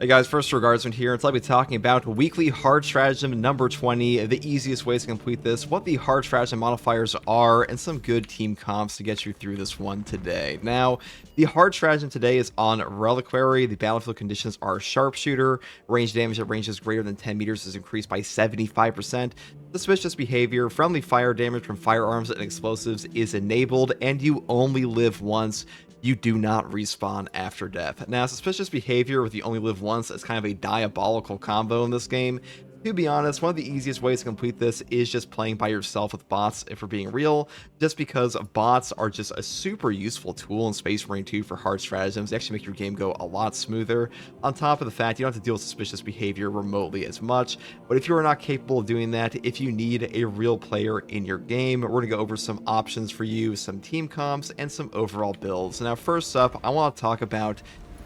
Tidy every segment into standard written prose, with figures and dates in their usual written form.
Hey guys, first regardsman here, and so I'll be talking about weekly hard stratagem number 20, the easiest ways to complete this, what the hard stratagem modifiers are, and some good team comps to get you through this one today. Now, the hard stratagem today is on Reliquary. The battlefield conditions are sharpshooter, range damage at ranges greater than 10 meters is increased by 75%, suspicious behavior, friendly fire damage from firearms and explosives is enabled, and you only live once. You do not respawn after death. Now, suspicious behavior with you only live once is kind of a diabolical combo in this game. To be honest, one of the easiest ways to complete this is just playing by yourself with bots, if we're being real, just because bots are just a super useful tool in Space Marine 2 for hard stratagems. They actually make your game go a lot smoother, on top of the fact you don't have to deal with suspicious behavior remotely as much. But if you are not capable of doing that, if you need a real player in your game, we're going to go over some options for you, some team comps, and some overall builds. Now, first up, I want to talk about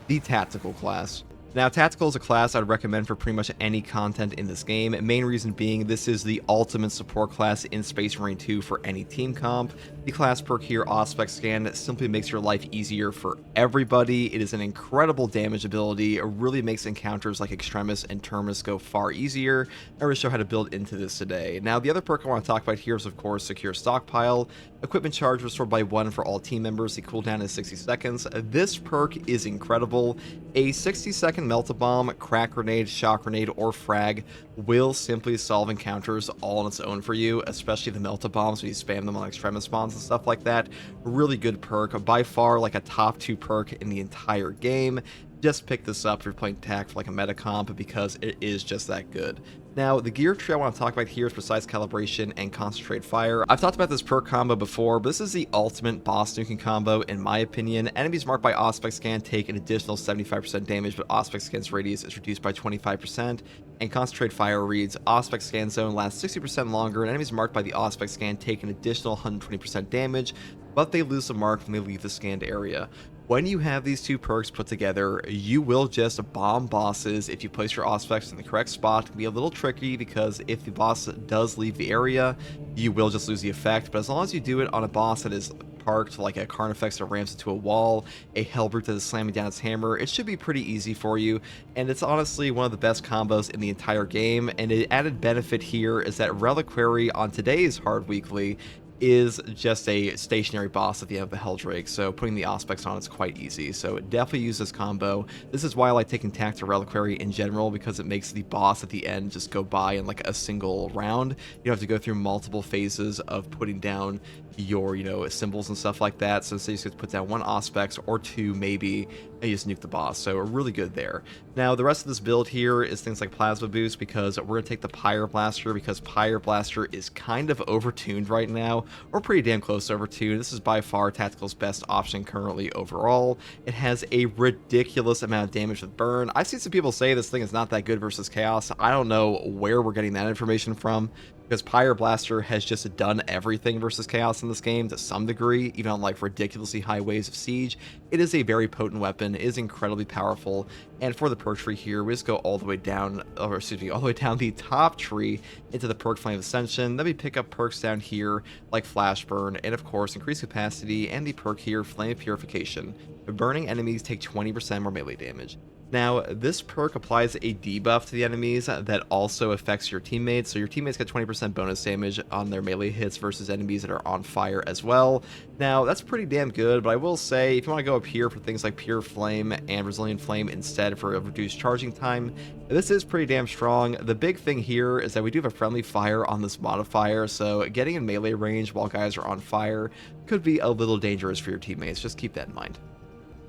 the Tactical class. Now, Tactical is a class I'd recommend for pretty much any content in this game. Main reason being this is the ultimate support class in Space Marine 2 for any team comp. The class perk here, Auspex Scan, simply makes your life easier for everybody. It is an incredible damage ability. It really makes encounters like Extremis and Terminus go far easier. I'm going to show how to build into this today. Now, the other perk I want to talk about here is, of course, Secure Stockpile. Equipment charge restored by 1 for all team members. The cooldown is 60 seconds. This perk is incredible. A 60-second melt-a-bomb, crack grenade, shock grenade, or frag will simply solve encounters all on its own for you, especially the melt-a-bombs when you spam them on extremis spawns and stuff like that. Really good perk, by far like a top 2 perk in the entire game. Just pick this up if you're playing TAC for like a meta comp because it is just that good. Now, the gear tree I want to talk about here is Precise Calibration and Concentrate Fire. I've talked about this perk combo before, but this is the ultimate boss nuking combo in my opinion. Enemies marked by Auspex Scan take an additional 75% damage, but Auspex Scan's radius is reduced by 25%, and Concentrate Fire reads, Auspex Scan zone lasts 60% longer, and enemies marked by the Auspex Scan take an additional 120% damage, but they lose the mark when they leave the scanned area. When you have these two perks put together, you will just bomb bosses. If you place your Auspex in the correct spot, it can be a little tricky because if the boss does leave the area, you will just lose the effect. But as long as you do it on a boss that is parked, like a Carnifex that rams into a wall, a Hellbrute that is slamming down its hammer, it should be pretty easy for you. And it's honestly one of the best combos in the entire game. And the added benefit here is that Reliquary on today's hard weekly is just a stationary boss at the end of the Helldrake, so putting the Auspex on is quite easy. So definitely use this combo. This is why I like taking TAC to Reliquary in general, because it makes the boss at the end just go by in like a single round. You don't have to go through multiple phases of putting down your, symbols and stuff like that. So instead you just put down 1 Auspex or 2 maybe, and you just nuke the boss. So really good there. Now the rest of this build here is things like Plasma Boost, because we're going to take the Pyre Blaster, because Pyre Blaster is kind of overtuned right now, or pretty damn close to overtuned. This is by far Tactical's best option currently overall. It has a ridiculous amount of damage with burn. I've seen some people say this thing is not that good versus Chaos. I don't know where we're getting that information from, because Pyre Blaster has just done everything versus Chaos in this game to some degree, even on like ridiculously high waves of siege. It is a very potent weapon, it is incredibly powerful, and for the perk tree here, we just go all the way down, all the way down the top tree into the perk Flame of Ascension. Then we pick up perks down here like Flash Burn, and of course Increased Capacity, and the perk here, Flame of Purification. Burning enemies take 20% more melee damage. Now, this perk applies a debuff to the enemies that also affects your teammates, so your teammates get 20% bonus damage on their melee hits versus enemies that are on fire as well. Now, that's pretty damn good, but I will say, if you want to go up here for things like Pure Flame and Resilient Flame instead for a reduced charging time, this is pretty damn strong. The big thing here is that we do have a friendly fire on this modifier, so getting in melee range while guys are on fire could be a little dangerous for your teammates. Just keep that in mind.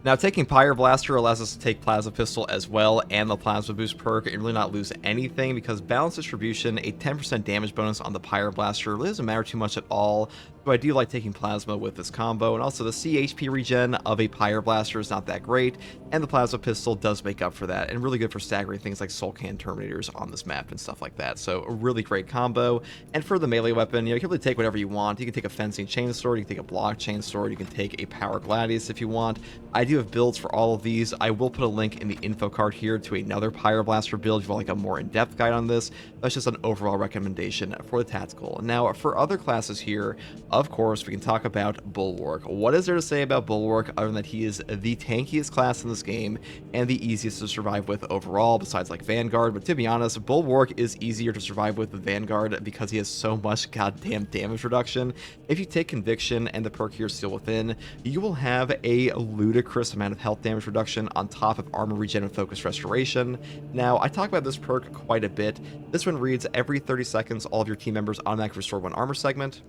Now, taking Pyre Blaster allows us to take Plasma Pistol as well and the Plasma Boost perk and really not lose anything, because Balanced Distribution, a 10% damage bonus on the Pyre Blaster, really doesn't matter too much at all. So I do like taking Plasma with this combo, and also the CHP regen of a Pyre Blaster is not that great, and the Plasma Pistol does make up for that, and really good for staggering things like Soul Can Terminators on this map and stuff like that. So a really great combo. And for the melee weapon, you can really take whatever you want. You can take a Fencing Chainsword, you can take a Block Chainsword, you can take a Power Gladius if you want. I do have builds for all of these. I will put a link in the info card here to another Pyre Blaster build if you want like a more in-depth guide on this. That's just an overall recommendation for the Tactical. Now, for other classes here, of course, we can talk about Bulwark. What is there to say about Bulwark other than that he is the tankiest class in this game and the easiest to survive with overall, besides like Vanguard? But to be honest, Bulwark is easier to survive with than Vanguard because he has so much goddamn damage reduction. If you take Conviction and the perk here, Seal Within, you will have a ludicrous amount of health damage reduction on top of armor regen and focus restoration. Now, I talk about this perk quite a bit. This one reads, every 30 seconds, all of your team members automatically restore 1 armor segment.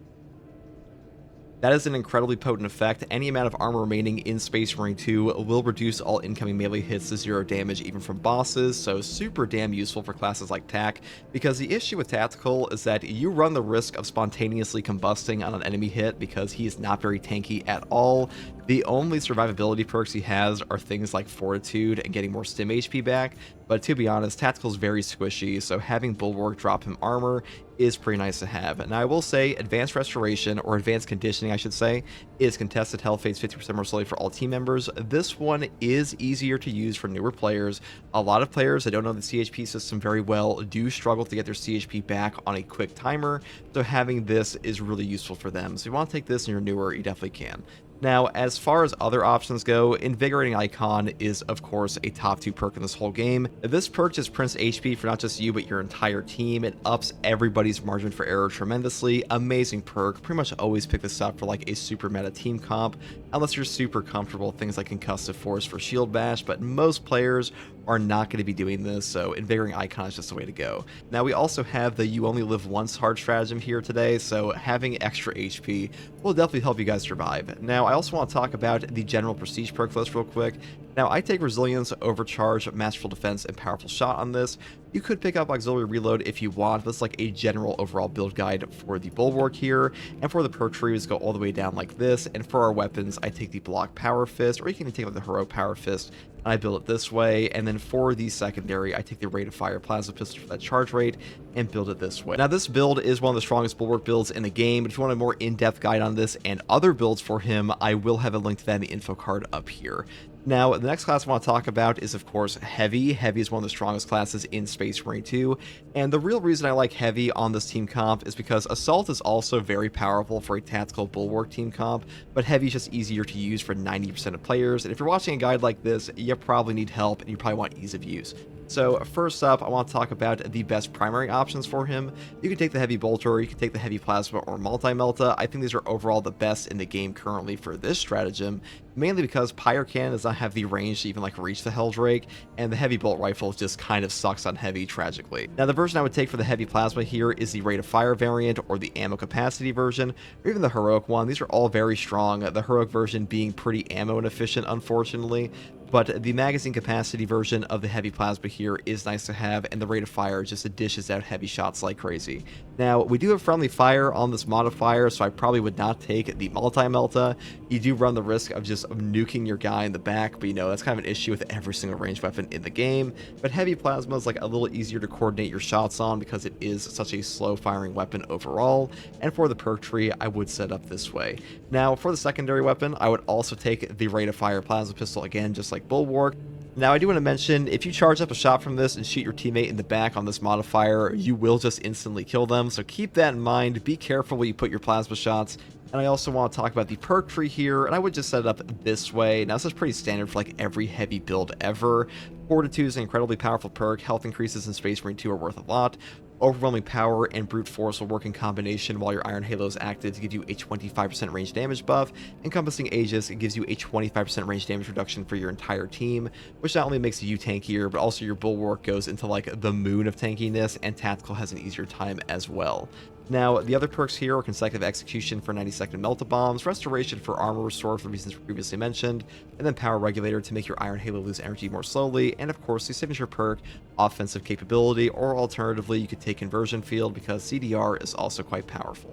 That is an incredibly potent effect. Any amount of armor remaining in Space Marine 2 will reduce all incoming melee hits to 0 damage even from bosses, so super damn useful for classes like TAC, because the issue with Tactical is that you run the risk of spontaneously combusting on an enemy hit because he is not very tanky at all. The only survivability perks he has are things like Fortitude and getting more stim HP back, but to be honest, Tactical is very squishy, so having Bulwark drop him armor is pretty nice to have. Now I will say Advanced Restoration, or Advanced Conditioning I should say, is contested health fades 50% more slowly for all team members. This one is easier to use for newer players. A lot of players that don't know the CHP system very well do struggle to get their CHP back on a quick timer, so having this is really useful for them. So if you want to take this and you're newer, you definitely can. Now, as far as other options go, Invigorating Icon is, of course, a top 2 perk in this whole game. This perk just prints HP for not just you, but your entire team. It ups everybody's margin for error tremendously. Amazing perk. Pretty much always pick this up for like a super meta team comp, unless you're super comfortable with things like Concussive Force for Shield Bash, but most players are not going to be doing this, so Invigorating Icon is just the way to go. Now, we also have the You Only Live Once hard stratagem here today, so having extra HP will definitely help you guys survive. Now, I also want to talk about the general prestige perk list real quick. Now, I take Resilience, Overcharge, Masterful Defense, and Powerful Shot on this. You could pick up Auxiliary Reload if you want, but it's like a general overall build guide for the Bulwark here. And for the perk trees, go all the way down like this. And for our weapons, I take the Block Power Fist, or you can even take like the Heroic Power Fist, and I build it this way. And then for the secondary, I take the Rate of Fire Plasma Pistol for that charge rate and build it this way. Now, this build is one of the strongest Bulwark builds in the game, but if you want a more in-depth guide on this and other builds for him, I will have a link to that in the info card up here. Now, the next class I want to talk about is, of course, Heavy. Heavy is one of the strongest classes in Space Marine 2, and the real reason I like Heavy on this team comp is because Assault is also very powerful for a tactical Bulwark team comp, but Heavy is just easier to use for 90% of players, and if you're watching a guide like this, you probably need help, and you probably want ease of use. So first up, I want to talk about the best primary options for him. You can take the Heavy Bolter, you can take the Heavy Plasma, or Multi-Melta. I think these are overall the best in the game currently for this stratagem, mainly because Pyre Cannon does not have the range to even like reach the Helldrake, and the Heavy Bolt Rifle just kind of sucks on Heavy, tragically. Now, the version I would take for the Heavy Plasma here is the Rate of Fire variant, or the Ammo Capacity version, or even the Heroic one. These are all very strong, the Heroic version being pretty ammo inefficient, unfortunately. But the magazine capacity version of the Heavy Plasma here is nice to have, and the Rate of Fire just dishes out heavy shots like crazy. Now, we do have friendly fire on this modifier, so I probably would not take the Multi-Melta. You do run the risk of just nuking your guy in the back, but you know, that's kind of an issue with every single ranged weapon in the game. But Heavy Plasma is like a little easier to coordinate your shots on because it is such a slow firing weapon overall. And for the perk tree, I would set up this way. Now, for the secondary weapon, I would also take the Rate of Fire Plasma Pistol, again, just like Bulwark. Now, I do want to mention, if you charge up a shot from this and shoot your teammate in the back on this modifier, you will just instantly kill them, so keep that in mind. Be careful when you put your plasma shots. And I also want to talk about the perk tree here, and I would just set it up this way. Now, this is pretty standard for like every heavy build ever. Fortitude is an incredibly powerful perk. Health increases in Space Marine 2 are worth a lot. Overwhelming Power and Brute Force will work in combination while your Iron Halo is active to give you a 25% range damage buff. Encompassing Aegis, it gives you a 25% range damage reduction for your entire team, which not only makes you tankier, but also your Bulwark goes into like the moon of tankiness, and Tactical has an easier time as well. Now, the other perks here are Consecutive Execution for 90-second Melta-Bombs, Restoration for Armor Restore for the reasons previously mentioned, and then Power Regulator to make your Iron Halo lose energy more slowly, and of course the signature perk, Offensive Capability, or alternatively you could take Conversion Field because CDR is also quite powerful.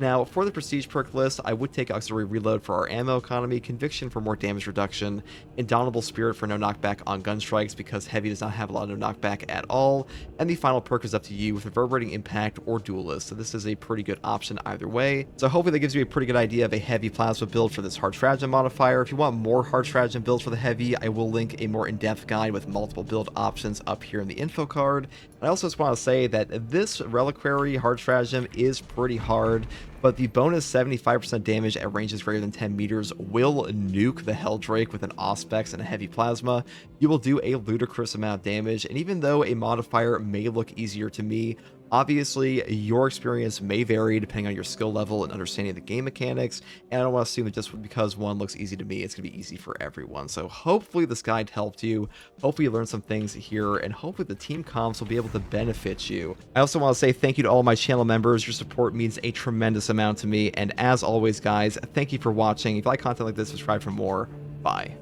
Now, for the Prestige perk list, I would take Auxiliary Reload for our ammo economy, Conviction for more damage reduction, Indomitable Spirit for no knockback on gun strikes because Heavy does not have a lot of knockback at all, and the final perk is up to you with Reverberating Impact or Duelist, so this is a pretty good option either way. So hopefully that gives you a pretty good idea of a Heavy Plasma build for this Hard Stratagem modifier. If you want more Hard Stratagem builds for the Heavy, I will link a more in-depth guide with multiple build options up here in the info card. And I also just want to say that this Reliquary Hard Stratagem is pretty hard. but the bonus 75% damage at ranges greater than 10 meters will nuke the Helldrake with an Auspex and a heavy plasma. You will do a ludicrous amount of damage, and even though a modifier may look easier to me, obviously, your experience may vary depending on your skill level and understanding of the game mechanics, and I don't want to assume that just because one looks easy to me, it's going to be easy for everyone. So hopefully this guide helped you, hopefully you learned some things here, and hopefully the team comps will be able to benefit you. I also want to say thank you to all my channel members. Your support means a tremendous amount to me, and as always, guys, thank you for watching. If you like content like this, subscribe for more. Bye.